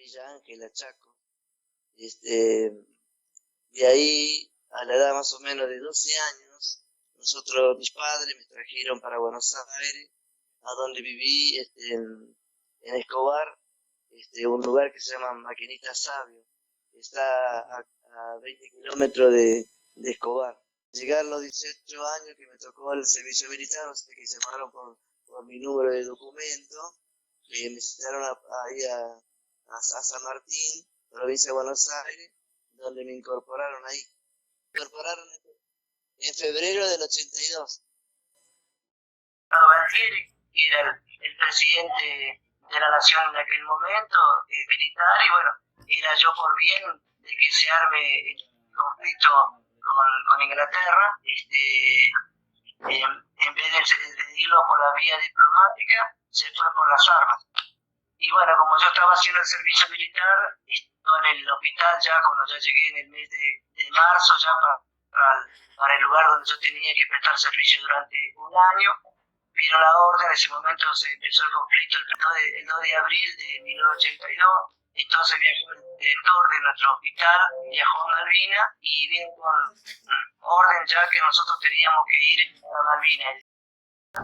Villa Ángela, Chaco. De ahí, a la edad más o menos de 12 años, mis padres me trajeron para Buenos Aires, a donde viví en Escobar, un lugar que se llama Maquinista Sabio. Está a 20 kilómetros de Escobar. Llegar a los 18 años que me tocó el servicio militar, o sea, que llamaron por mi número de documento, me citaron ahí a San Martín, provincia de Buenos Aires, donde me incorporaron ahí. Me incorporaron en febrero del 82. Banfieri, que era el presidente de la nación en aquel momento, militar, y bueno, era yo por bien de que se arme el conflicto con Inglaterra, en vez de irlo por la vía diplomática, se fue por las armas. Y bueno, como yo estaba haciendo el servicio militar, estaba en el hospital ya cuando ya llegué en el mes de marzo, ya para el lugar donde yo tenía que prestar servicio durante un año, vino la orden. En ese momento se empezó el conflicto el 2 de abril de 1982. Entonces viajó el director de nuestro hospital, viajó a Malvinas y vino con orden ya que nosotros teníamos que ir a Malvinas.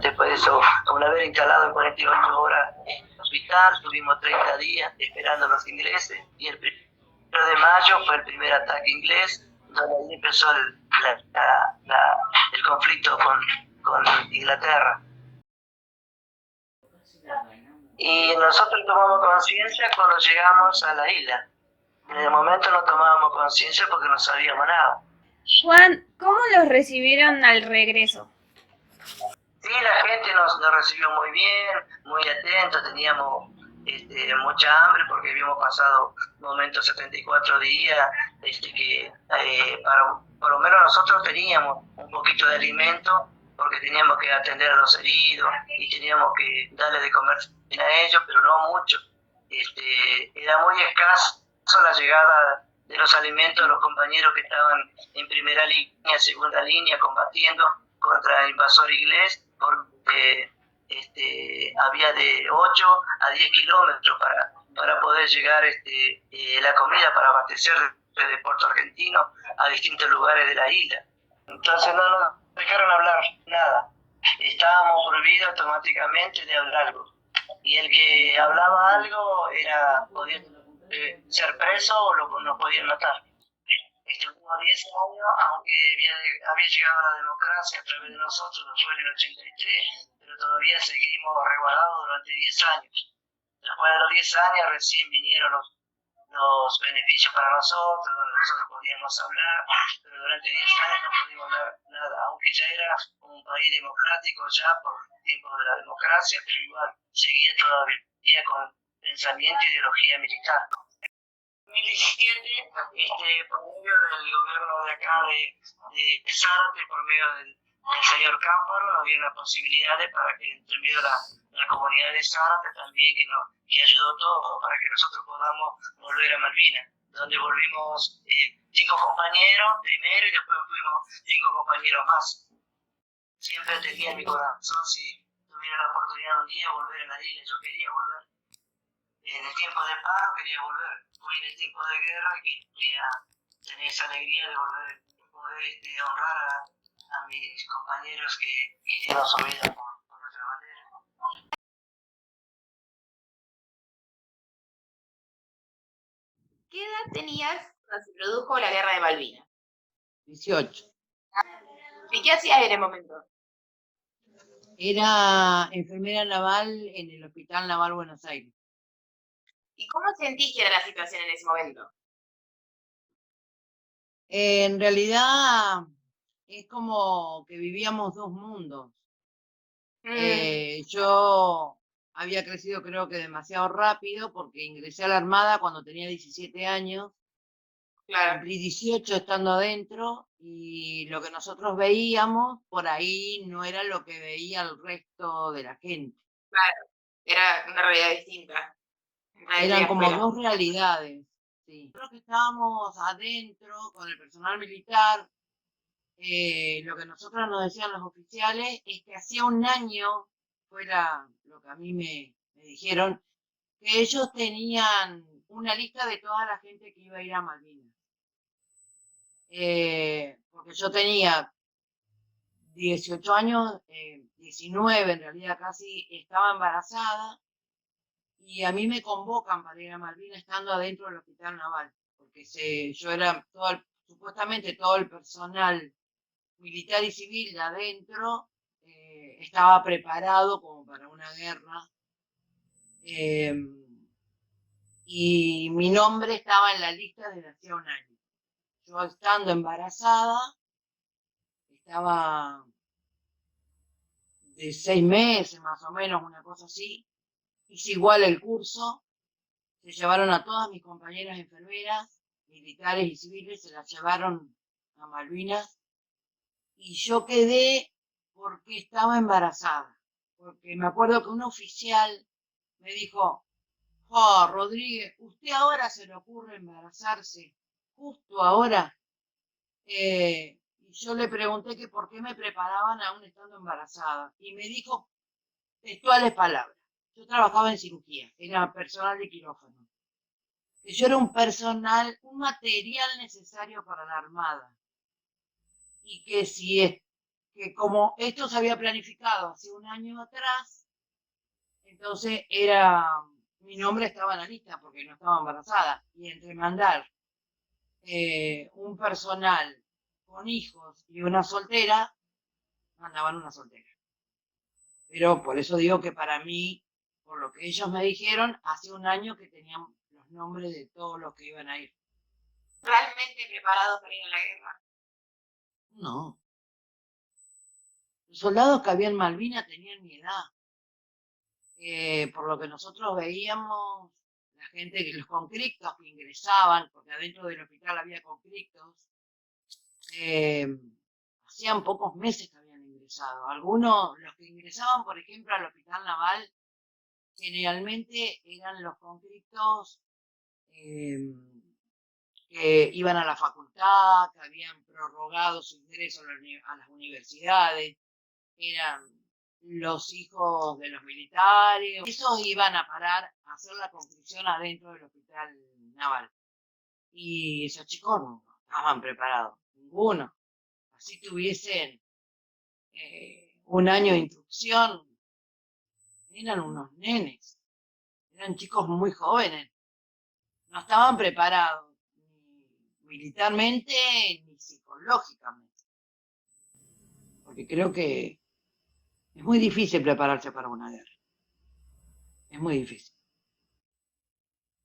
Después de eso, una vez instalado en 48 horas en el hospital, tuvimos 30 días esperando a los ingleses, y el 1 de mayo fue el primer ataque inglés, donde ahí empezó el conflicto con Inglaterra. Y nosotros tomamos conciencia cuando llegamos a la isla. En el momento no tomábamos conciencia porque no sabíamos nada. Juan, ¿cómo los recibieron al regreso? Sí, la gente nos recibió muy bien, muy atento, teníamos mucha hambre porque habíamos pasado momentos 74 días, que por lo menos nosotros teníamos un poquito de alimento porque teníamos que atender a los heridos y teníamos que darle de comer a ellos, pero no mucho. Era muy escaso la llegada de los alimentos a los compañeros que estaban en primera línea, segunda línea, combatiendo contra el invasor inglés, porque había de 8 a 10 kilómetros para poder llegar la comida para abastecer desde Puerto Argentino a distintos lugares de la isla. Entonces no nos dejaron hablar nada. Estábamos prohibidos automáticamente de hablar algo. Y el que hablaba algo podía ser preso o nos podían matar. Estuvimos 10 años, aunque había llegado la democracia a través de nosotros, nos fue en el 83, pero todavía seguimos resguardados durante 10 años. Después de los 10 años recién vinieron los beneficios para nosotros, donde nosotros podíamos hablar, pero durante 10 años no pudimos hablar nada, aunque ya era un país democrático ya por el tiempo de la democracia, pero igual seguía todavía con pensamiento e ideología militar. 2017, por medio del gobierno de acá de Zárate, por medio del señor Cámparo, nos dieron las posibilidades para que entre medio de la comunidad de Zárate también, que ayudó todo para que nosotros podamos volver a Malvinas, donde volvimos 5 compañeros primero y después fuimos 5 compañeros más. Siempre tenía en mi corazón, si tuviera la oportunidad un día, volver a la isla. Yo quería volver. En el tiempo de paro quería volver. Fui en el tiempo de guerra que quería tener esa alegría de volver, poder honrar a mis compañeros que dieron su vida por nuestra bandera. ¿Qué edad tenías cuando se produjo la guerra de Malvinas? 18. ¿Y qué hacías en el momento? Era enfermera naval en el Hospital Naval Buenos Aires. ¿Y cómo sentís que era la situación en ese momento? En realidad es como que vivíamos dos mundos. Yo había crecido creo que demasiado rápido porque ingresé a la Armada cuando tenía 17 años. Claro. Cumplí 18 estando adentro y lo que nosotros veíamos por ahí no era lo que veía el resto de la gente. Claro, era una realidad distinta. Eran como dos realidades. Sí. Nosotros que estábamos adentro con el personal militar, lo que nosotros nos decían los oficiales es que hacía un año, fuera lo que a mí me dijeron, que ellos tenían una lista de toda la gente que iba a ir a Malvinas. Porque yo tenía 18 años, 19 en realidad casi, estaba embarazada y a mí me convocan para ir a Malvinas estando adentro del hospital naval, porque yo era supuestamente todo el personal militar y civil de adentro estaba preparado como para una guerra. Y mi nombre estaba en la lista desde hacía un año. Yo estando embarazada, estaba de 6 meses más o menos, una cosa así, hice igual el curso, se llevaron a todas mis compañeras enfermeras, militares y civiles, se las llevaron a Malvinas, y yo quedé porque estaba embarazada, porque me acuerdo que un oficial me dijo, oh, Rodríguez, ¿usted ahora se le ocurre embarazarse? Justo ahora. Y yo le pregunté que por qué me preparaban aún estando embarazada. Y me dijo textuales palabras. Yo trabajaba en cirugía, era personal de quirófano. Que yo era un material necesario para la Armada. Y que que como esto se había planificado hace un año atrás, entonces mi nombre estaba en la lista porque no estaba embarazada. Y entre mandar un personal con hijos y una soltera, mandaban una soltera. Pero por eso digo que para mí, por lo que ellos me dijeron, hace un año que tenían los nombres de todos los que iban a ir. ¿Realmente preparados para ir a la guerra? No. Los soldados que había en Malvinas tenían mi edad. Por lo que nosotros veíamos, la gente, los conscriptos que ingresaban, porque adentro del hospital había conscriptos, hacían pocos meses que habían ingresado. Algunos, los que ingresaban, por ejemplo, al hospital naval, generalmente eran los conscriptos que iban a la facultad, que habían prorrogado su ingreso a las universidades, eran los hijos de los militares, esos iban a parar a hacer la conscripción adentro del hospital naval. Y esos chicos no estaban preparados, ninguno. Así tuviesen un año de instrucción, eran unos nenes, eran chicos muy jóvenes, no estaban preparados ni militarmente ni psicológicamente, porque creo que es muy difícil prepararse para una guerra, es muy difícil.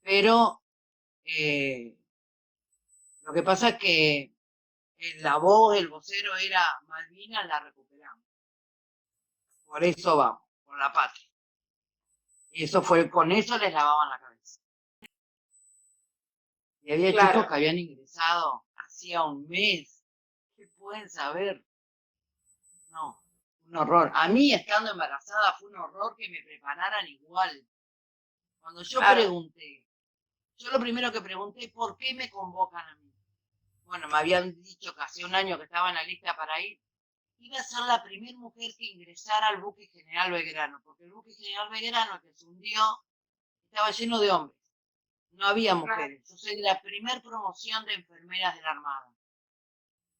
Pero lo que pasa es que la voz, el vocero era Malvinas la recuperamos. Por eso vamos, por la patria. Y con eso les lavaban la cabeza. Y había chicos que habían ingresado hacía un mes. ¿Qué pueden saber? No, un horror. A mí, estando embarazada, fue un horror que me prepararan igual. Cuando yo pregunté, yo lo primero que pregunté, ¿por qué me convocan a mí? Bueno, me habían dicho que hace un año que estaba en la lista para ir. Iba a ser la primera mujer que ingresara al buque General Belgrano, porque el buque General Belgrano que se hundió estaba lleno de hombres, no había mujeres. Yo soy de la primera promoción de enfermeras de la Armada.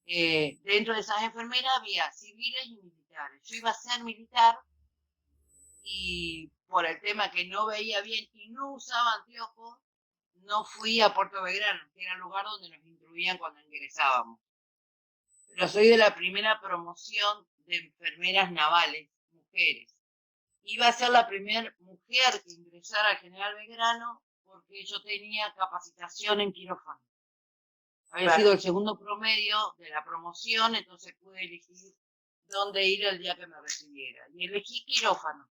Dentro de esas enfermeras había civiles y militares. Yo iba a ser militar y por el tema que no veía bien y no usaba anteojos, no fui a Puerto Belgrano, que era el lugar donde nos instruían cuando ingresábamos. Pero soy de la primera promoción de enfermeras navales, mujeres. Iba a ser la primera mujer que ingresara al General Belgrano porque yo tenía capacitación en quirófano. Había sido el segundo promedio de la promoción, entonces pude elegir dónde ir el día que me recibiera. Y elegí quirófano.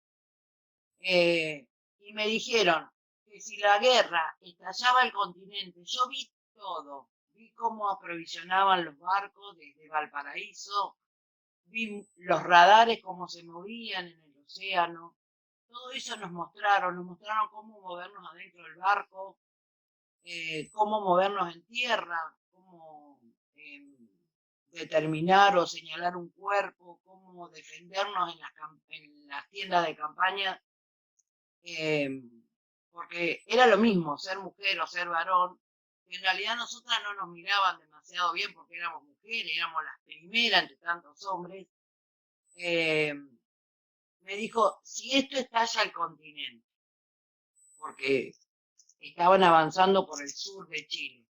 Y me dijeron que si la guerra estallaba el continente, yo vi todo. Vi cómo aprovisionaban los barcos desde Valparaíso, vi los radares cómo se movían en el océano. Todo eso nos mostraron cómo movernos adentro del barco, cómo movernos en tierra, cómo determinar o señalar un cuerpo, cómo defendernos en las tiendas de campaña. porque era lo mismo ser mujer o ser varón, que en realidad nosotras no nos miraban demasiado bien porque éramos mujeres, éramos las primeras entre tantos hombres. Me dijo, si esto estalla el continente, porque estaban avanzando por el sur de Chile,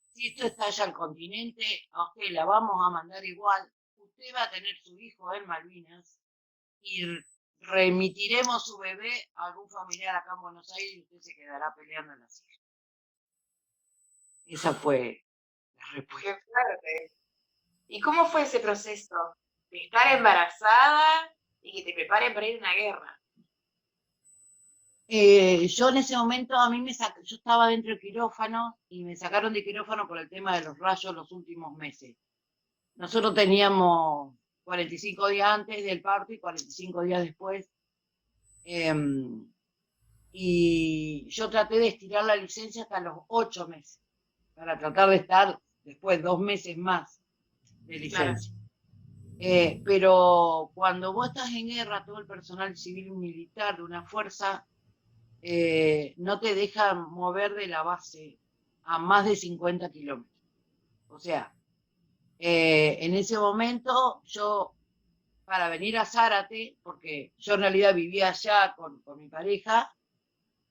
si esto estalla el continente, a usted la vamos a mandar igual, usted va a tener su hijo en Malvinas y remitiremos su bebé a algún familiar acá en Buenos Aires y usted se quedará peleando en la silla. Esa fue la respuesta. Qué fuerte. ¿Y cómo fue ese proceso de estar embarazada y que te preparen para ir a una guerra? Yo en ese momento yo estaba dentro del quirófano y me sacaron de quirófano por el tema de los rayos los últimos meses. Nosotros teníamos 45 días antes del parto y 45 días después. Y yo traté de estirar la licencia hasta los 8 meses, para tratar de estar después 2 meses más de licencia. Pero cuando vos estás en guerra, todo el personal civil y militar de una fuerza no te deja mover de la base a más de 50 kilómetros. O sea, en ese momento yo, para venir a Zárate, porque yo en realidad vivía allá con mi pareja,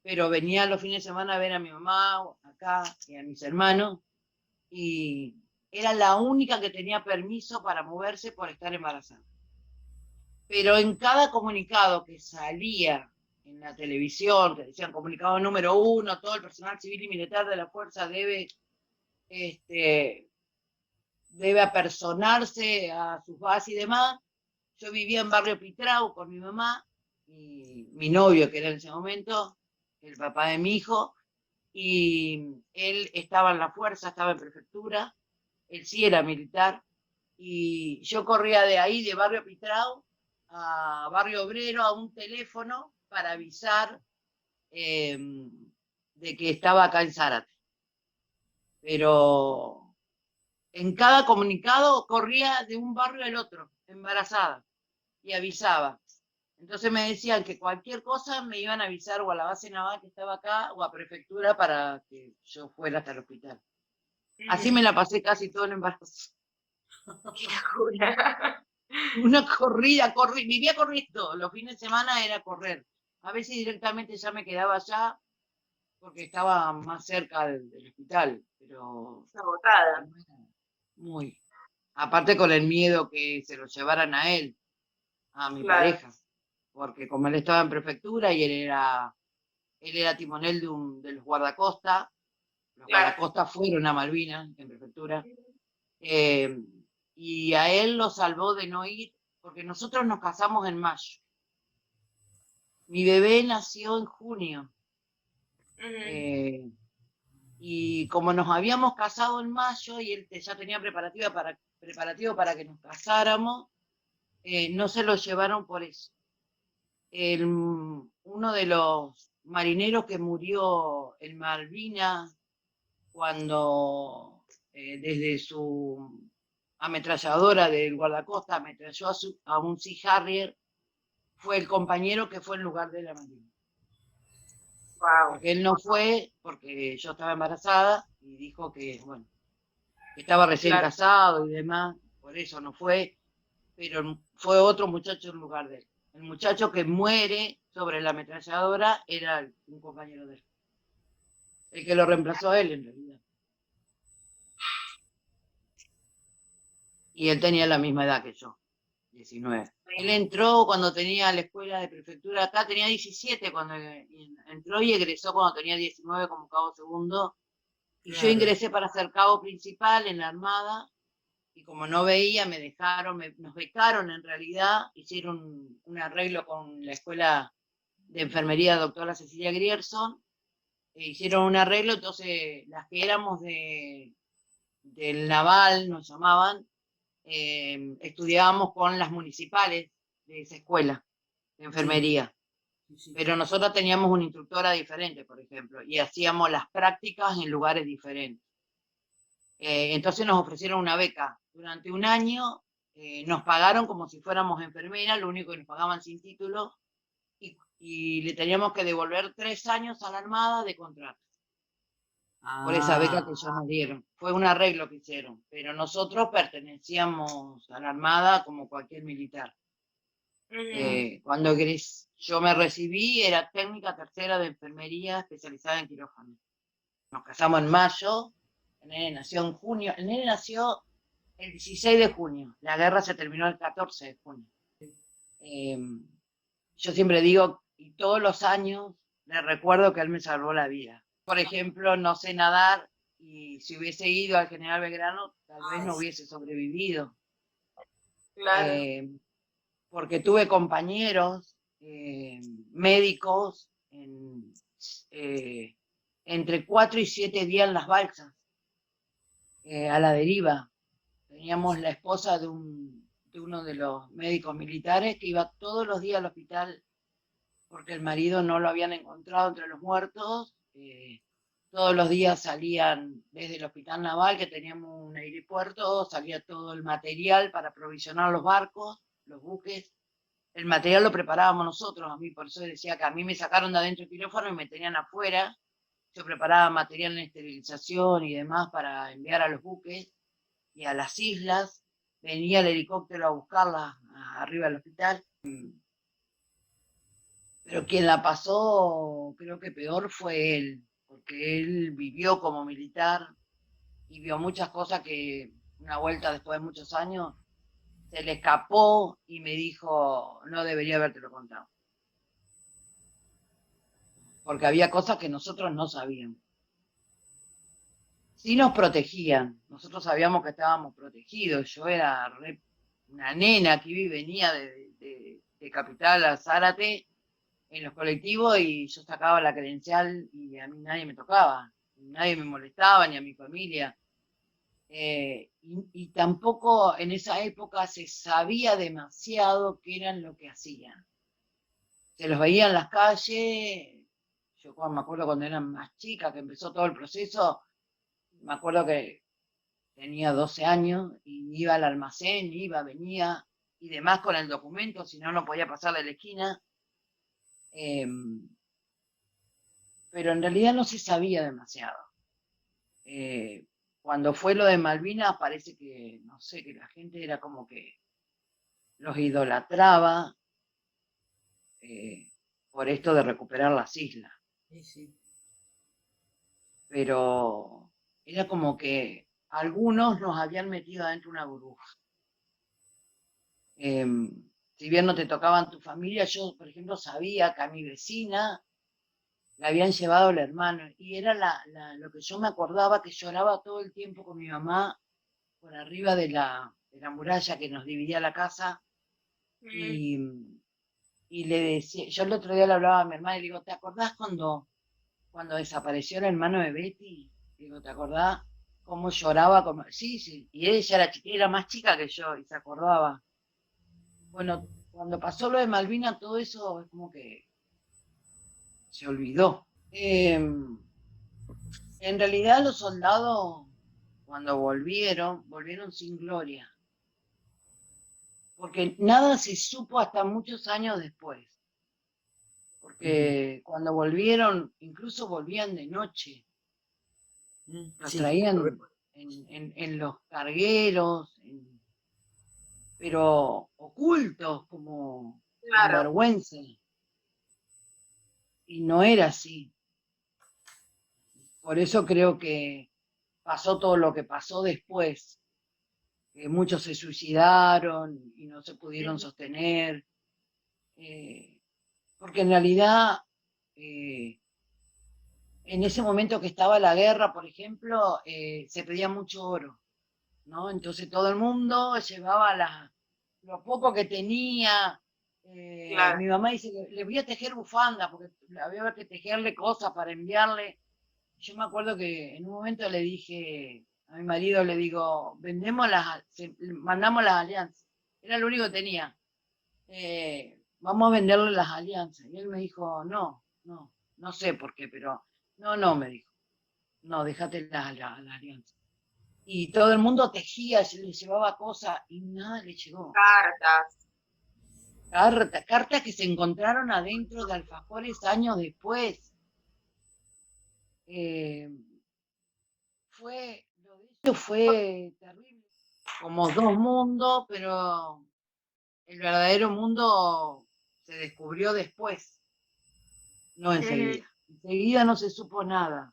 pero venía los fines de semana a ver a mi mamá acá y a mis hermanos, y era la única que tenía permiso para moverse por estar embarazada. Pero en cada comunicado que salía en la televisión, que decían comunicado número 1, todo el personal civil y militar de la fuerza debe apersonarse a sus bases y demás. Yo vivía en Barrio Pitrau con mi mamá y mi novio, que era en ese momento el papá de mi hijo, y él estaba en la fuerza, estaba en prefectura, él sí era militar, y yo corría de ahí, de Barrio Pitrau, a Barrio Obrero, a un teléfono para avisar de que estaba acá en Zárate. Pero en cada comunicado corría de un barrio al otro, embarazada, y avisaba. Entonces me decían que cualquier cosa me iban a avisar o a la base naval que estaba acá o a prefectura para que yo fuera hasta el hospital. Así me la pasé casi todo el embarazo. ¡Qué locura! Una corrida, vivía corriendo. Los fines de semana era correr. A veces directamente ya me quedaba allá porque estaba más cerca del hospital, pero Agotada. muy. Aparte con el miedo que se lo llevaran a él, a mi pareja, porque como él estaba en prefectura y él era timonel de los guardacostas, los guardacostas fueron a Malvinas en prefectura, y a él lo salvó de no ir, porque nosotros nos casamos en mayo. Mi bebé nació en junio. Y como nos habíamos casado en mayo y él ya tenía preparativo para que nos casáramos, no se lo llevaron por eso. Uno de los marineros que murió en Malvinas cuando desde su ametralladora del guardacosta ametralló a un Sea Harrier, fue el compañero que fue en lugar de la Malvinas. Wow. Porque él no fue, porque yo estaba embarazada y dijo que, bueno, que estaba recién casado y demás, por eso no fue, pero fue otro muchacho en lugar de él. El muchacho que muere sobre la ametralladora era un compañero de él. El que lo reemplazó a él, en realidad. Y él tenía la misma edad que yo, 19. Él entró cuando tenía la escuela de prefectura acá, tenía 17 cuando entró y egresó cuando tenía 19 como cabo segundo. Y yo ingresé para ser cabo principal en la Armada, y como no veía, me dejaron, nos becaron en realidad, hicieron un arreglo con la escuela de enfermería doctora Cecilia Grierson, hicieron un arreglo, entonces las que éramos del Naval, nos llamaban, estudiábamos con las municipales de esa escuela de enfermería. Sí. Pero nosotros teníamos una instructora diferente, por ejemplo, y hacíamos las prácticas en lugares diferentes. Entonces nos ofrecieron una beca durante un año, nos pagaron como si fuéramos enfermeras, lo único que nos pagaban sin título, y le teníamos que devolver 3 años a la Armada de contrato por esa beca que ellos nos dieron. Fue un arreglo que hicieron, pero nosotros pertenecíamos a la Armada como cualquier militar. Cuando yo me recibí, era técnica tercera de enfermería especializada en quirófano. Nos casamos en mayo, el nene nació en junio, el nene nació el 16 de junio, la guerra se terminó el 14 de junio. Yo siempre digo, y todos los años le recuerdo que él me salvó la vida. Por ejemplo, no sé nadar y si hubiese ido al General Belgrano, tal vez no hubiese sobrevivido. Claro. Porque tuve compañeros médicos entre 4 y 7 días en las balsas, a la deriva. Teníamos la esposa de uno de los médicos militares que iba todos los días al hospital porque el marido no lo habían encontrado entre los muertos. Todos los días salían desde el hospital naval, que teníamos un aeropuerto, salía todo el material para aprovisionar los barcos, los buques. El material lo preparábamos nosotros, a mí por eso decía que a mí me sacaron de adentro el quirófano y me tenían afuera. Yo preparaba material en esterilización y demás para enviar a los buques y a las islas. Venía el helicóptero a buscarla arriba del hospital. Pero quien la pasó, creo que peor fue él, porque él vivió como militar y vio muchas cosas que una vuelta después de muchos años se le escapó y me dijo, no debería habértelo contado. Porque había cosas que nosotros no sabíamos. Sí nos protegían, nosotros sabíamos que estábamos protegidos. Yo era una nena que venía de Capital a Zárate en los colectivos y yo sacaba la credencial y a mí nadie me tocaba, nadie me molestaba, ni a mi familia. Y tampoco en esa época se sabía demasiado qué eran lo que hacían. Se los veía en las calles. Yo me acuerdo cuando eran más chicas, que empezó todo el proceso, me acuerdo que tenía 12 años y iba al almacén, venía y demás con el documento, si no, no podía pasar de la esquina. Pero en realidad no se sabía demasiado. Cuando fue lo de Malvinas, parece que, no sé, que la gente era como que los idolatraba por esto de recuperar las islas. Sí. Pero era como que algunos nos habían metido adentro una burbuja. Si bien no te tocaban tu familia, yo, por ejemplo, sabía que a mi vecina la habían llevado el hermano, y era lo que yo me acordaba, que lloraba todo el tiempo con mi mamá por arriba de la muralla que nos dividía la casa, y le decía, yo el otro día le hablaba a mi hermana y le digo, ¿te acordás cuando desapareció el hermano de Betty? Digo, ¿te acordás cómo lloraba? Sí, y ella era más chica que yo y se acordaba. Bueno, cuando pasó lo de Malvinas, todo eso es como que se olvidó. En realidad los soldados, cuando volvieron sin gloria, porque nada se supo hasta muchos años después, porque cuando volvieron, incluso volvían de noche, los traían en los cargueros, pero ocultos, como con vergüenza, y no era así. Por eso creo que pasó todo lo que pasó después, que muchos se suicidaron y no se pudieron sostener, porque en realidad en ese momento que estaba la guerra, por ejemplo, se pedía mucho oro, ¿no? Entonces todo el mundo llevaba lo poco que tenía. Mi mamá dice, le voy a tejer bufanda, porque había que tejerle cosas para enviarle. Yo me acuerdo que en un momento le dije a mi marido, le digo, mandamos las alianzas. Era lo único que tenía. Vamos a venderle las alianzas. Y él me dijo, no sé por qué, pero no, me dijo. No, déjate las alianzas. Y todo el mundo tejía, se le llevaba cosas y nada le llegó. Cartas. Cartas que se encontraron adentro de alfajores años después. Eh, lo de ellos fue terrible. Como dos mundos, pero el verdadero mundo se descubrió después, no enseguida. Enseguida no se supo nada.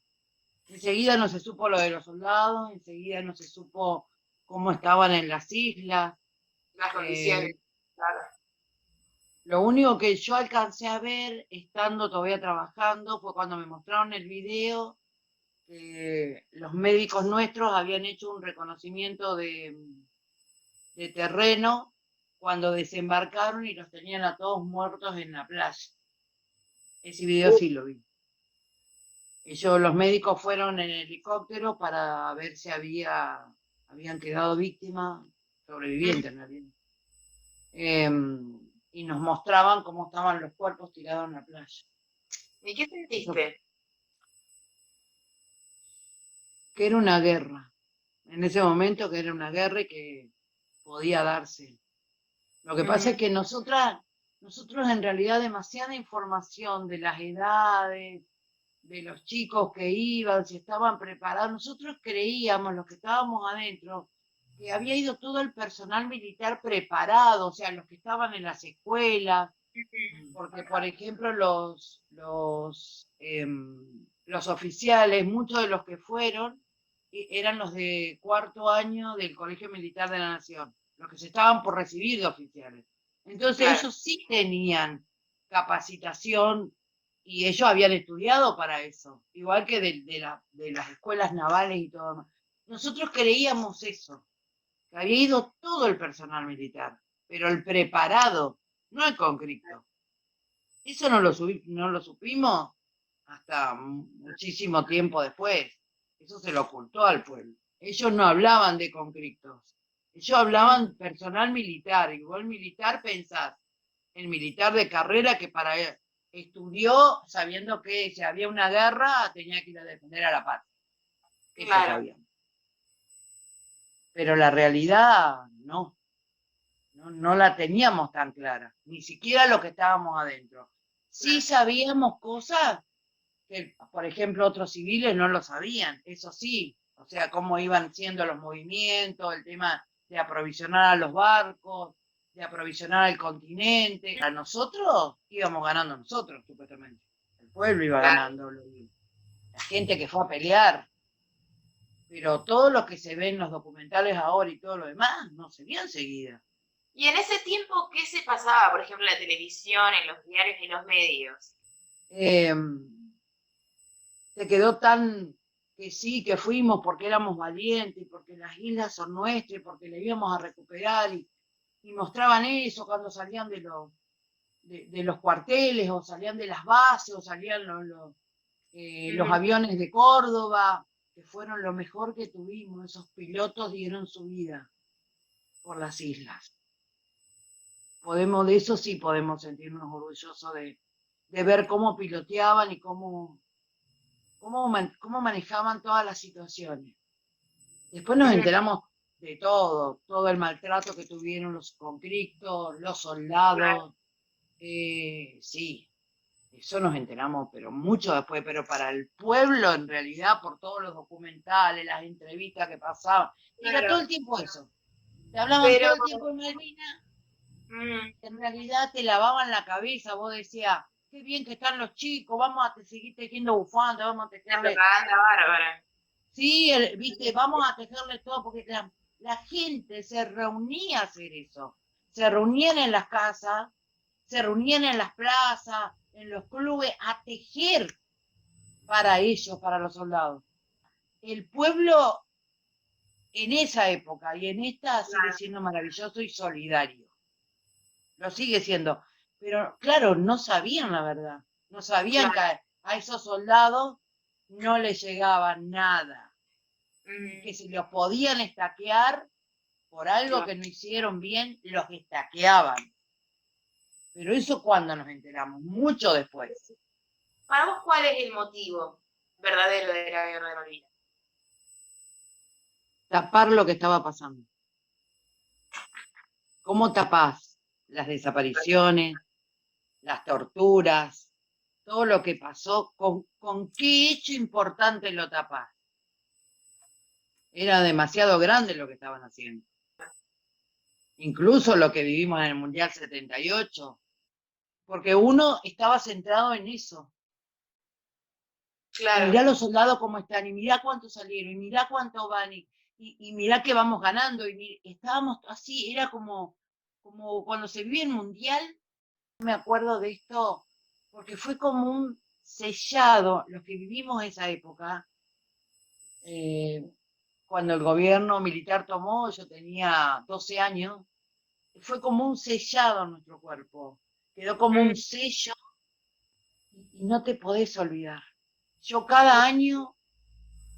Enseguida no se supo lo de los soldados, enseguida no se supo cómo estaban en las islas. Las condiciones, claro. Lo único que yo alcancé a ver, estando todavía trabajando, fue cuando me mostraron el video que los médicos nuestros habían hecho un reconocimiento de terreno cuando desembarcaron y los tenían a todos muertos en la playa. Ese video sí lo vi. Los médicos fueron en helicóptero para ver si habían quedado víctimas, sobrevivientes en realidad. Y nos mostraban cómo estaban los cuerpos tirados en la playa. ¿Y qué sentiste? Que era una guerra. En ese momento que era una guerra y que podía darse. Lo que pasa es que nosotros en realidad demasiada información de las edades, de los chicos que iban, si estaban preparados, nosotros creíamos, los que estábamos adentro, que había ido todo el personal militar preparado, o sea, los que estaban en las escuelas, porque por ejemplo los oficiales, muchos de los que fueron, eran los de cuarto año del Colegio Militar de la Nación, los que se estaban por recibir de oficiales. Entonces ellos sí tenían capacitación y ellos habían estudiado para eso, igual que de las escuelas navales y todo más. Nosotros creíamos eso, que había ido todo el personal militar, pero el preparado, no el conscripto. Eso no lo supimos hasta muchísimo tiempo después. Eso se lo ocultó al pueblo. Ellos no hablaban de conscriptos. Ellos hablaban personal militar. Igual militar, pensás, el militar de carrera que estudió sabiendo que si había una guerra tenía que ir a defender a la patria. Eso sabían. Pero la realidad no la teníamos tan clara, ni siquiera lo que estábamos adentro. Sí sabíamos cosas que, por ejemplo, otros civiles no lo sabían, eso sí, o sea, cómo iban siendo los movimientos, el tema de aprovisionar a los barcos, de aprovisionar al continente. A nosotros íbamos ganando nosotros, supuestamente. El pueblo iba ganando, la gente que fue a pelear. Pero todo lo que se ve en los documentales ahora y todo lo demás, no se vio enseguida. Y en ese tiempo, ¿qué se pasaba, por ejemplo, en la televisión, en los diarios y los medios? Se quedó tan que sí, que fuimos porque éramos valientes, porque las islas son nuestras, y porque le íbamos a recuperar, y mostraban eso cuando salían de los cuarteles, o salían de las bases, o salían los aviones de Córdoba, que fueron lo mejor que tuvimos. Esos pilotos dieron su vida por las islas. De eso sí podemos sentirnos orgullosos de ver cómo piloteaban y cómo manejaban todas las situaciones. Después nos enteramos de todo el maltrato que tuvieron los conscriptos, los soldados. Sí, eso nos enteramos, pero mucho después. Pero para el pueblo, en realidad, por todos los documentales, las entrevistas que pasaban, era todo el tiempo eso. Te hablaban todo el tiempo de Malvinas. En realidad te lavaban la cabeza, vos decías, qué bien que están los chicos, vamos a seguir tejiendo bufandas, vamos a tejerle. Bárbara. Sí, viste, vamos a tejerles todo, porque la gente se reunía a hacer eso. Se reunían en las casas, se reunían en las plazas, en los clubes, a tejer para ellos, para los soldados. El pueblo en esa época y en esta sigue siendo maravilloso y solidario. Lo sigue siendo. Pero claro, no sabían la verdad. No sabían que a esos soldados no les llegaba nada. Que si los podían estaquear por algo que no hicieron bien, los estaqueaban. Pero eso cuando nos enteramos, mucho después. Para vos, ¿cuál es el motivo verdadero de la guerra de Malvinas? Tapar lo que estaba pasando. ¿Cómo tapás las desapariciones, las torturas, todo lo que pasó, con qué hecho importante lo tapás. Era demasiado grande lo que estaban haciendo. Incluso lo que vivimos en el Mundial 78, porque uno estaba centrado en eso. Claro. Mirá los soldados cómo están, y mirá cuántos salieron, y mirá cuántos van, y mirá que vamos ganando, estábamos así, era como cuando se vive el Mundial. Me acuerdo de esto, porque fue como un sellado, los que vivimos esa época, cuando el gobierno militar tomó, yo tenía 12 años, fue como un sellado en nuestro cuerpo, quedó como un sello y no te podés olvidar. Yo cada año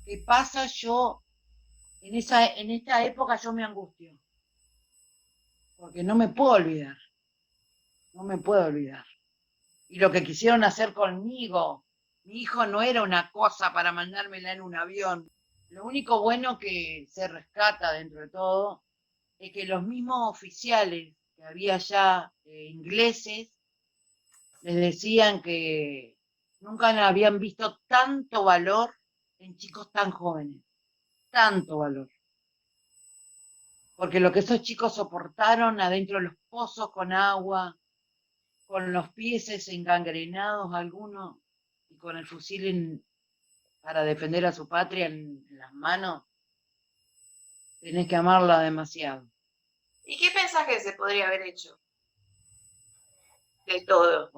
que pasa, en esta época yo me angustio, porque no me puedo olvidar, no me puedo olvidar. Y lo que quisieron hacer conmigo, mi hijo no era una cosa para mandármela en un avión. Lo único bueno que se rescata dentro de todo es que los mismos oficiales que había ya ingleses les decían que nunca habían visto tanto valor en chicos tan jóvenes, tanto valor. Porque lo que esos chicos soportaron adentro de los pozos con agua, con los pies engangrenados algunos y con el fusil para defender a su patria en las manos, tenés que amarla demasiado. ¿Y qué pensás que se podría haber hecho? Del todo.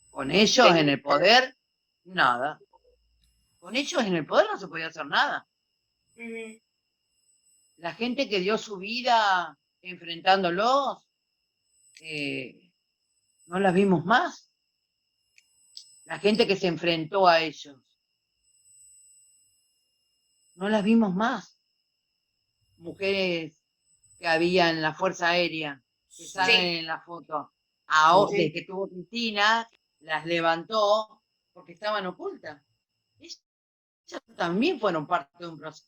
Con ellos en el poder, nada. Con ellos en el poder no se podía hacer nada. La gente que dio su vida enfrentándolos, no las vimos más. La gente que se enfrentó a ellos, no las vimos más. Mujeres que había en la Fuerza Aérea, que salen en la foto. Ahora, desde que tuvo Cristina, las levantó porque estaban ocultas. Ellas también fueron parte de un proceso.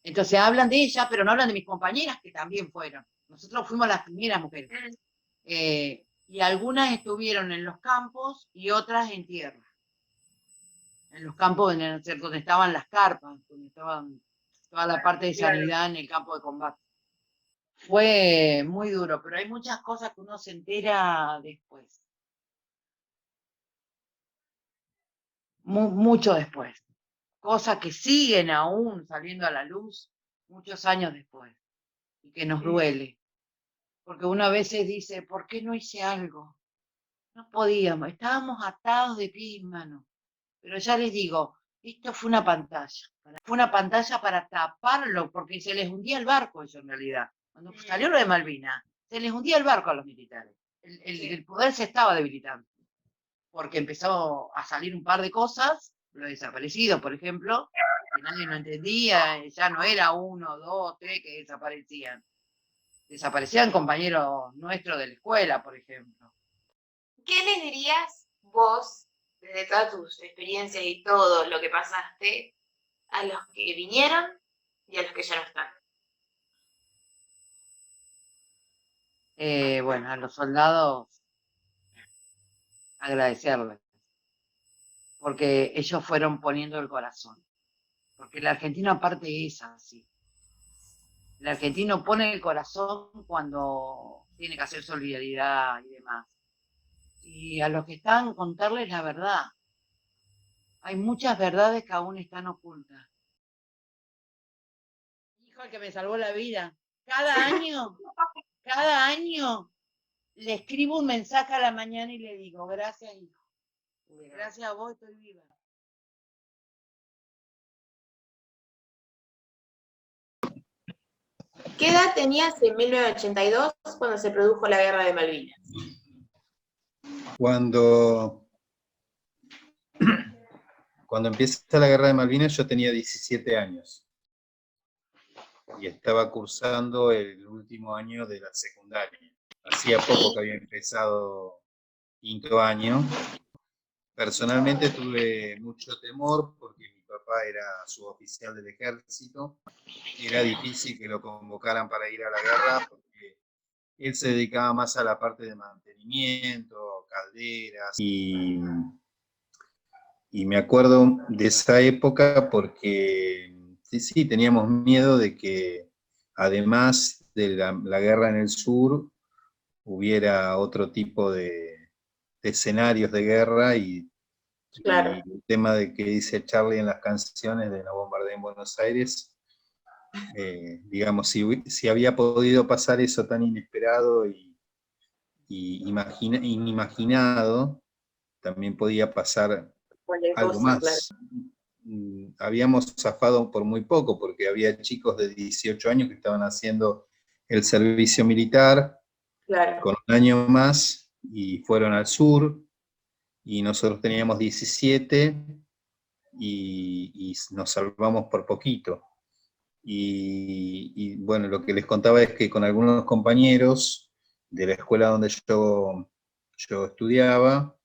Entonces hablan de ellas, pero no hablan de mis compañeras que también fueron. Nosotros fuimos las primeras mujeres. Y algunas estuvieron en los campos y otras en tierra. En los campos donde estaban las carpas, donde estaban toda la parte de sanidad en el campo de combate. Fue muy duro, pero hay muchas cosas que uno se entera después. Mucho después. Cosas que siguen aún saliendo a la luz muchos años después. Y que nos duele. Porque uno a veces dice, ¿por qué no hice algo? No podíamos, estábamos atados de pies y manos. Pero ya les digo, esto fue una pantalla. Fue una pantalla para taparlo, porque se les hundía el barco eso en realidad. Cuando salió lo de Malvinas, se les hundía el barco a los militares. El poder se estaba debilitando. Porque empezó a salir un par de cosas, los desaparecidos, por ejemplo, que nadie no entendía, ya no era 1, 2, 3 que desaparecían. Desaparecían compañeros nuestros de la escuela, por ejemplo. ¿Qué les dirías vos, desde todas tus experiencias y todo lo que pasaste, a los que vinieron y a los que ya no están? Bueno, a los soldados agradecerles, porque ellos fueron poniendo el corazón. Porque el argentino aparte es así. El argentino pone el corazón cuando tiene que hacer solidaridad y demás. Y a los que están, contarles la verdad. Hay muchas verdades que aún están ocultas. Hijo, el que me salvó la vida. Cada año, le escribo un mensaje a la mañana y le digo, gracias, hijo. Gracias a vos estoy viva. ¿Qué edad tenías en 1982 cuando se produjo la Guerra de Malvinas? Cuando empieza la Guerra de Malvinas yo tenía 17 años y estaba cursando el último año de la secundaria. Hacía poco que había empezado quinto año. Personalmente tuve mucho temor porque mi papá era suboficial del ejército. Era difícil que lo convocaran para ir a la guerra porque Él se dedicaba más a la parte de mantenimiento, calderas, y me acuerdo de esa época porque sí, teníamos miedo de que además de la guerra en el sur, hubiera otro tipo de escenarios de guerra y Claro. el tema de que dice Charlie en las canciones de La bombardea en Buenos Aires, digamos, si había podido pasar eso tan inesperado y inimaginado, también podía pasar Cualquier algo cosa, claro. más. Habíamos zafado por muy poco, porque había chicos de 18 años que estaban haciendo el servicio militar Claro. con un año más y fueron al sur, y nosotros teníamos 17 y nos salvamos por poquito. Y bueno, lo que les contaba es que con algunos compañeros de la escuela donde yo estudiaba,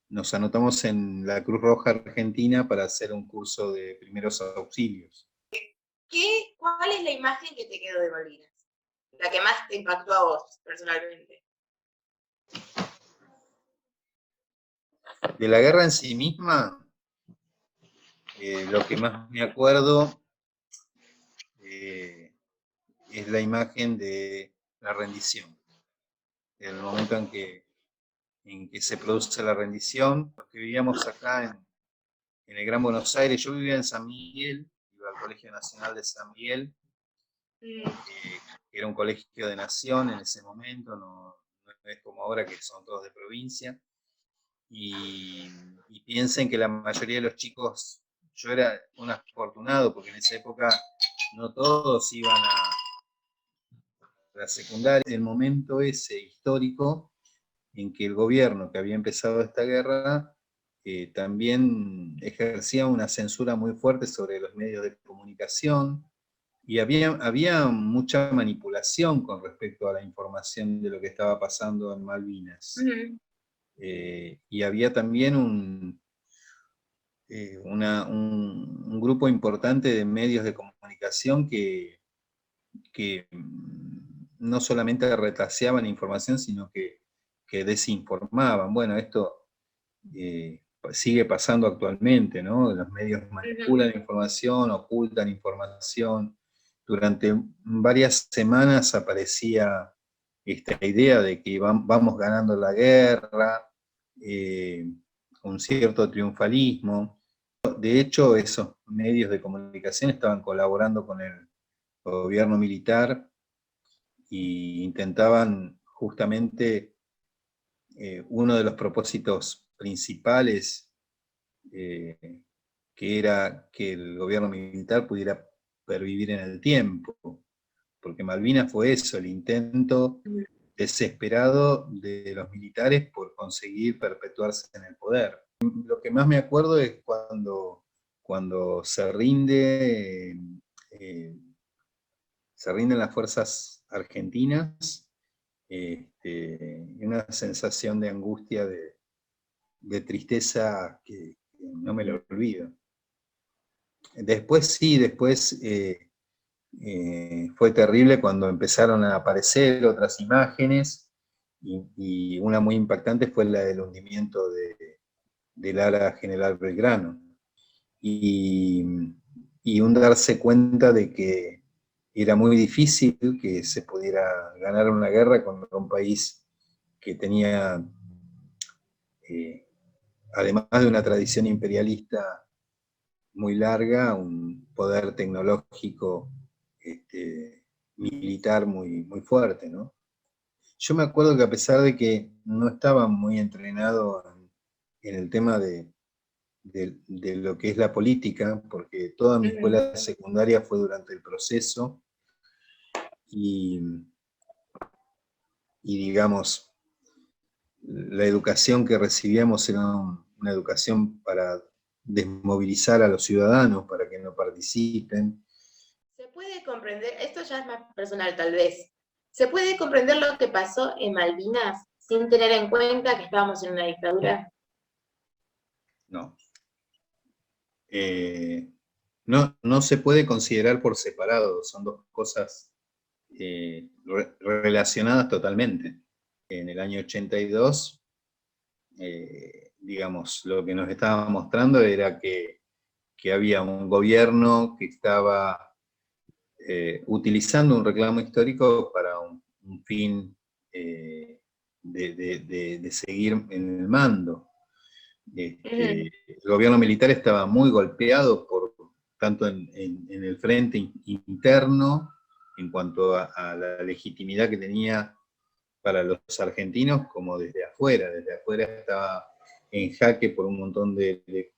nos anotamos en la Cruz Roja Argentina para hacer un curso de primeros auxilios. ¿Cuál es la imagen que te quedó de Malvinas? La que más te impactó a vos, personalmente. De la guerra en sí misma, lo que más me acuerdo es la imagen de la rendición. El momento en que se produce la rendición. Los que vivíamos acá en el Gran Buenos Aires, yo vivía en San Miguel, iba al Colegio Nacional de San Miguel, que era un colegio de nación en ese momento, no es como ahora que son todos de provincia, y piensen que la mayoría de los chicos, yo era un afortunado, porque en esa época no todos iban a la secundaria. El momento ese histórico en que el gobierno que había empezado esta guerra también ejercía una censura muy fuerte sobre los medios de comunicación, y había mucha manipulación con respecto a la información de lo que estaba pasando en Malvinas. Y había también un grupo importante de medios de comunicación que no solamente retaseaban información, sino que desinformaban. Bueno, esto sigue pasando actualmente, ¿no? Los medios manipulan información, ocultan información. Durante varias semanas aparecía esta idea de que vamos ganando la guerra, un cierto triunfalismo. De hecho, esos medios de comunicación estaban colaborando con el gobierno militar e intentaban justamente uno de los propósitos principales, que era que el gobierno militar pudiera pervivir en el tiempo, porque Malvinas fue eso, el intento desesperado de los militares por conseguir perpetuarse en el poder. Lo que más me acuerdo es cuando se rinden las fuerzas argentinas, y una sensación de angustia, de tristeza que no me lo olvido. Después fue terrible cuando empezaron a aparecer otras imágenes, y una muy impactante fue la del hundimiento del ala General Belgrano. Y un darse cuenta de que era muy difícil que se pudiera ganar una guerra contra un país que tenía, además de una tradición imperialista muy larga, un poder tecnológico militar muy, muy fuerte, ¿no? Yo me acuerdo que a pesar de que no estaba muy entrenado en el tema de lo que es la política, porque toda mi escuela secundaria fue durante el proceso, y digamos, la educación que recibíamos era una educación para desmovilizar a los ciudadanos, para que no participen. Se puede comprender, esto ya es más personal tal vez, ¿se puede comprender lo que pasó en Malvinas sin tener en cuenta que estábamos en una dictadura? No. No se puede considerar por separado, son dos cosas relacionadas totalmente. En el año 82, digamos, lo que nos estaba mostrando era que había un gobierno que estaba utilizando un reclamo histórico para un fin de seguir en el mando. El gobierno militar estaba muy golpeado tanto en el frente interno, en cuanto a la legitimidad que tenía para los argentinos, como desde afuera. Desde afuera estaba en jaque por un montón de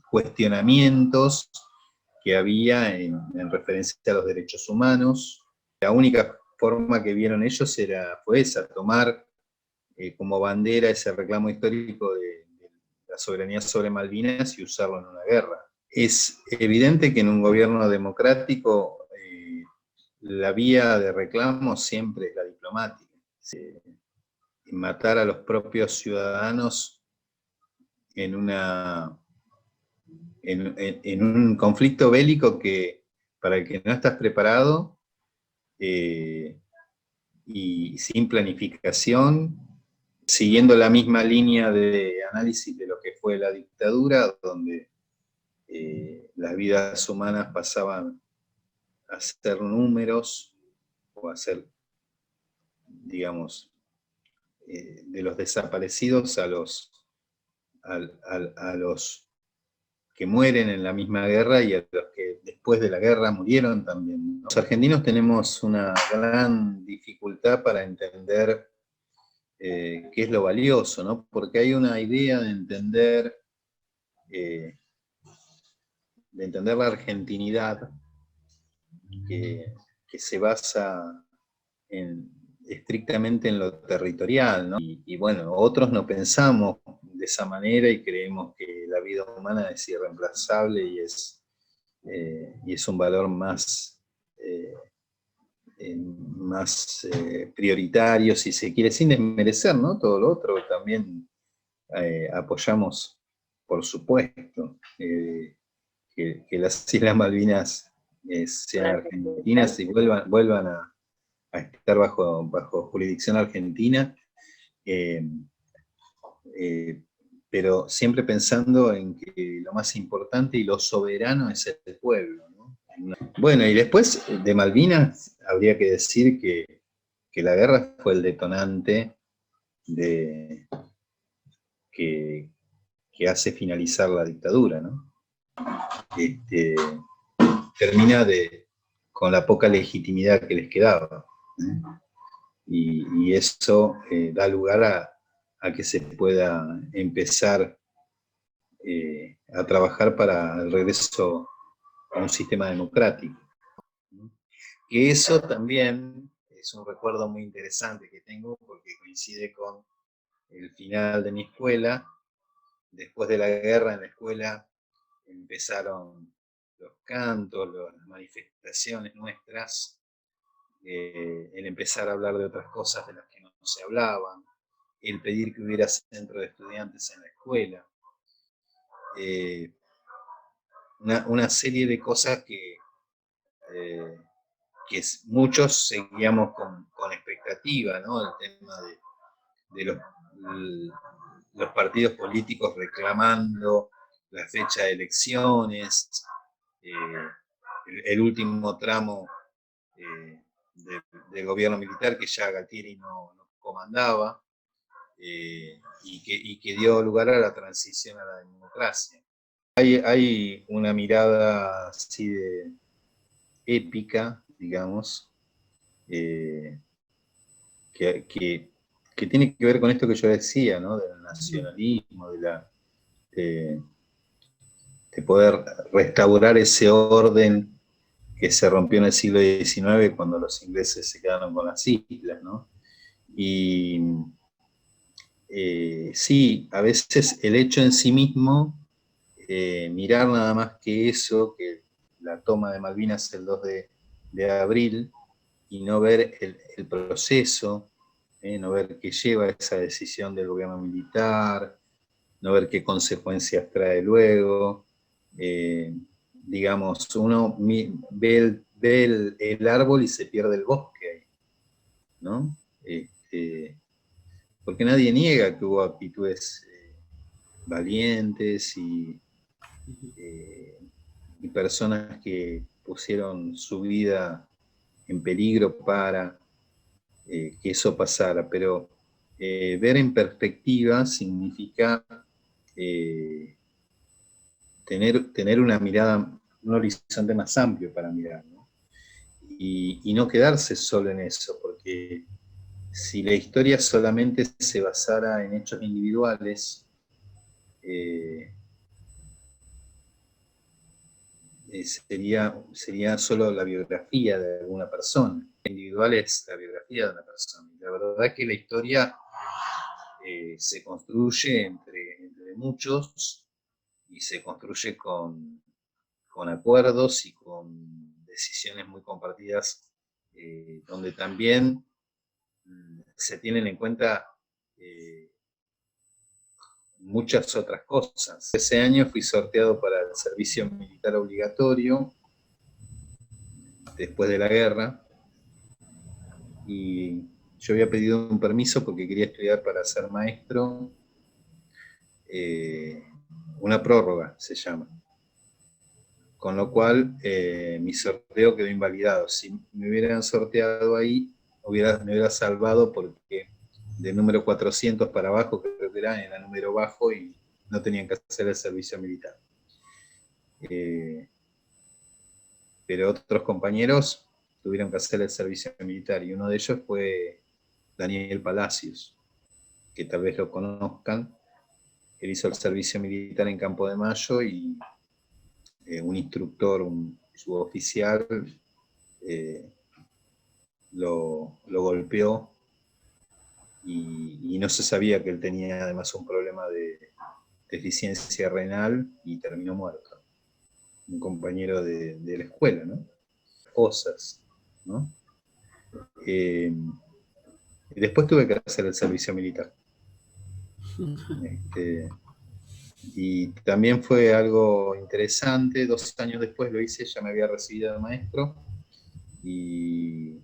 cuestionamientos que había en referencia a los derechos humanos. La única forma que vieron ellos fue esa, tomar como bandera ese reclamo histórico de la soberanía sobre Malvinas y usarlo en una guerra. Es evidente que en un gobierno democrático la vía de reclamo siempre es la diplomática. Matar a los propios ciudadanos en un conflicto bélico para el que no estás preparado y sin planificación, siguiendo la misma línea de análisis de lo que fue la dictadura, donde las vidas humanas pasaban a ser números o a ser, digamos, de los desaparecidos a los que mueren en la misma guerra y a los que después de la guerra murieron también, ¿no? Los argentinos tenemos una gran dificultad para entender qué es lo valioso, ¿no? Porque hay una idea de entender la argentinidad que se basa estrictamente en lo territorial, ¿no? Y bueno, otros no pensamos de esa manera y creemos que la vida humana es irreemplazable y es un valor más prioritario, si se quiere, sin desmerecer, ¿no? Todo lo otro también apoyamos, por supuesto, que las Islas Malvinas sean argentinas y vuelvan a estar bajo jurisdicción argentina, pero siempre pensando en que lo más importante y lo soberano es el pueblo, ¿no? Bueno, y después de Malvinas habría que decir que la guerra fue el detonante que hace finalizar la dictadura, ¿no? Termina con la poca legitimidad que les quedaba. Y eso da lugar a que se pueda empezar a trabajar para el regreso a un sistema democrático. Que eso también es un recuerdo muy interesante que tengo porque coincide con el final de mi escuela. Después de la guerra en la escuela empezaron los cantos, las manifestaciones nuestras, el empezar a hablar de otras cosas de las que no se hablaban, el pedir que hubiera centro de estudiantes en la escuela, una serie de cosas que muchos seguíamos con expectativa, ¿no? El tema de los partidos políticos reclamando la fecha de elecciones, el último tramo del gobierno militar que ya Galtieri no comandaba, y que dio lugar a la transición a la democracia. Hay una mirada así de épica, digamos, que tiene que ver con esto que yo decía, ¿no? Del nacionalismo, de poder restaurar ese orden que se rompió en el siglo XIX cuando los ingleses se quedaron con las islas, ¿no? Y sí, a veces el hecho en sí mismo, mirar nada más que eso, que la toma de Malvinas el 2 de abril, y no ver el proceso, no ver qué lleva esa decisión del gobierno militar, no ver qué consecuencias trae luego. Digamos, uno ve el árbol y se pierde el bosque ¿no? Porque nadie niega que hubo actitudes valientes y personas que pusieron su vida en peligro para que eso pasara, pero ver en perspectiva significa tener una mirada, un horizonte más amplio para mirar, ¿no? Y no quedarse solo en eso, porque si la historia solamente se basara en hechos individuales, sería solo la biografía de alguna persona. La individual es la biografía de una persona. Y la verdad es que la historia se construye entre muchos y se construye con acuerdos y con decisiones muy compartidas, donde también se tienen en cuenta muchas otras cosas. Ese año fui sorteado para el servicio militar obligatorio después de la guerra y yo había pedido un permiso porque quería estudiar para ser maestro, una prórroga se llama, con lo cual mi sorteo quedó invalidado. Si me hubieran sorteado ahí, me hubiera salvado porque del número 400 para abajo, creo que era número bajo y no tenían que hacer el servicio militar. Pero otros compañeros tuvieron que hacer el servicio militar y uno de ellos fue Daniel Palacios, que tal vez lo conozcan. Él hizo el servicio militar en Campo de Mayo y un instructor, un suboficial, lo golpeó y no se sabía que él tenía además un problema de deficiencia renal y terminó muerto. Un compañero de la escuela, ¿no? Cosas, ¿no? Después tuve que hacer el servicio militar. Y también fue algo interesante. 2 años después lo hice, ya me había recibido de maestro y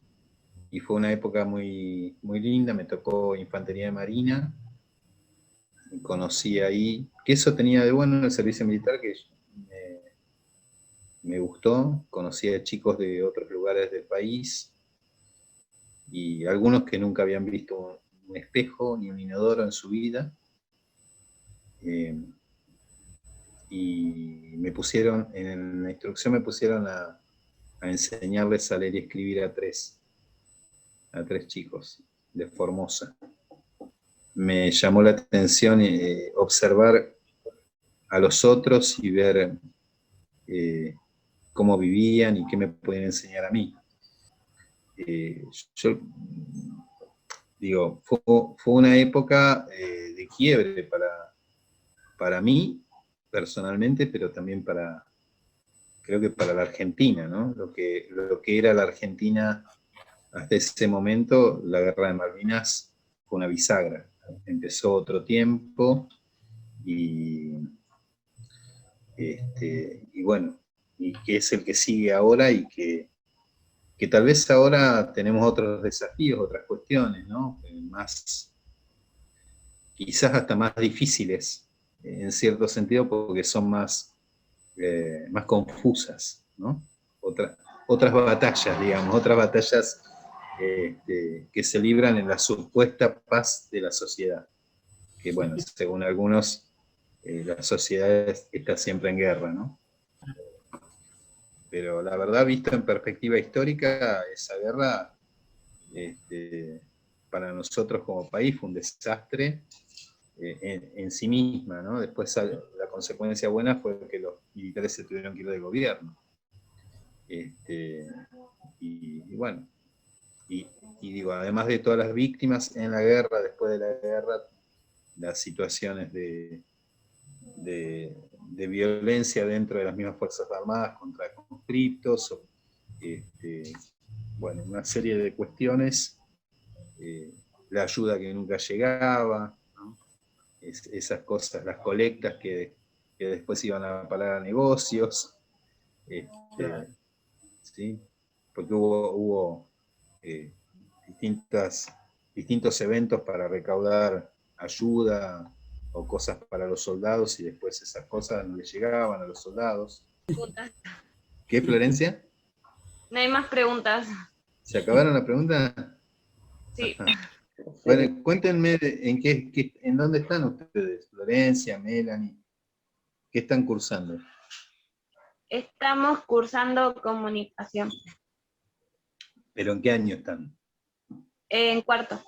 fue una época muy, muy linda. Me tocó Infantería de Marina, conocí ahí, que eso tenía de bueno el servicio militar, que me gustó. Conocí a chicos de otros lugares del país y algunos que nunca habían visto un espejo ni un inodoro en su vida. Y me pusieron, en la instrucción me pusieron a enseñarles a leer y escribir a tres chicos de Formosa. Me llamó la atención observar a los otros y ver cómo vivían y qué me pueden enseñar a mí. Yo digo, fue una época de quiebre para mí personalmente, pero también creo que para la Argentina, ¿no? Lo que era la Argentina hasta ese momento. La guerra de Malvinas fue una bisagra. Empezó otro tiempo y bueno, y que es el que sigue ahora y que tal vez ahora tenemos otros desafíos, otras cuestiones, ¿no? Quizás hasta más difíciles, en cierto sentido, porque son más confusas, ¿no? Otras batallas, digamos, otras batallas que se libran en la supuesta paz de la sociedad. Que bueno, según algunos, la sociedad está siempre en guerra, ¿no? Pero la verdad, visto en perspectiva histórica, esa guerra para nosotros como país fue un desastre en sí misma, ¿no? Después la consecuencia buena fue que los militares se tuvieron que ir del gobierno. Y bueno, y digo, además de todas las víctimas en la guerra, después de la guerra, las situaciones de violencia dentro de las mismas Fuerzas Armadas contra conscriptos, bueno, una serie de cuestiones, la ayuda que nunca llegaba, ¿no? Esas cosas, las colectas que después iban a parar a negocios, ¿sí? Porque hubo distintos eventos para recaudar ayuda o cosas para los soldados, y después esas cosas no les llegaban a los soldados. ¿Qué, Florencia? No hay más preguntas. ¿Se acabaron las preguntas? Sí. Bueno, cuéntenme en dónde están ustedes, Florencia, Melanie, ¿qué están cursando? Estamos cursando comunicación. ¿Pero en qué año están? En cuarto.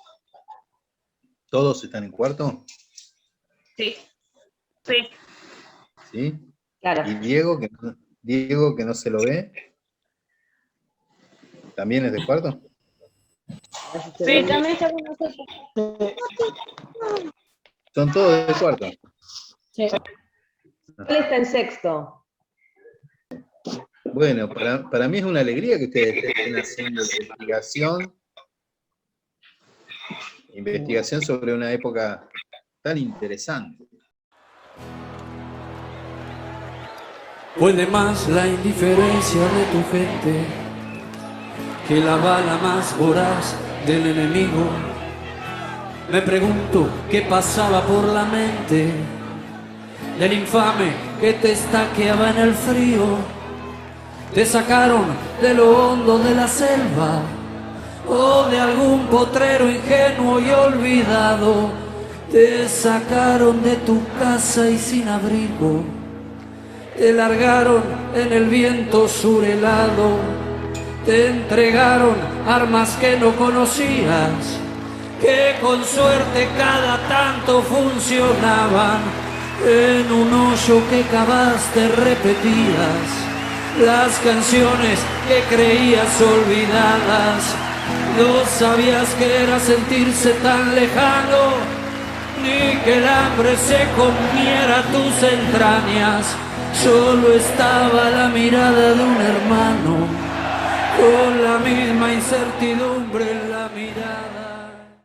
¿Todos están en cuarto? Sí. Sí. ¿Sí? Claro. ¿Y Diego, que no se lo ve? ¿También es de cuarto? Sí, también está con nosotros. ¿Son todos de cuarto? Sí. Él está en sexto. Bueno, para mí es una alegría que ustedes estén haciendo investigación sobre una época tan interesante. Puede más la indiferencia de tu gente que la bala más voraz del enemigo. Me pregunto qué pasaba por la mente del infame que te estaqueaba en el frío. Te sacaron de lo hondo de la selva o de algún potrero ingenuo y olvidado. Te sacaron de tu casa y sin abrigo. Te largaron en el viento surhelado. Te entregaron armas que no conocías, que con suerte cada tanto funcionaban. En un hoyo que cavaste repetías las canciones que creías olvidadas. No sabías que era sentirse tan lejano, ni que el hambre se comiera tus entrañas. Solo estaba la mirada de un hermano, con la misma incertidumbre en la mirada.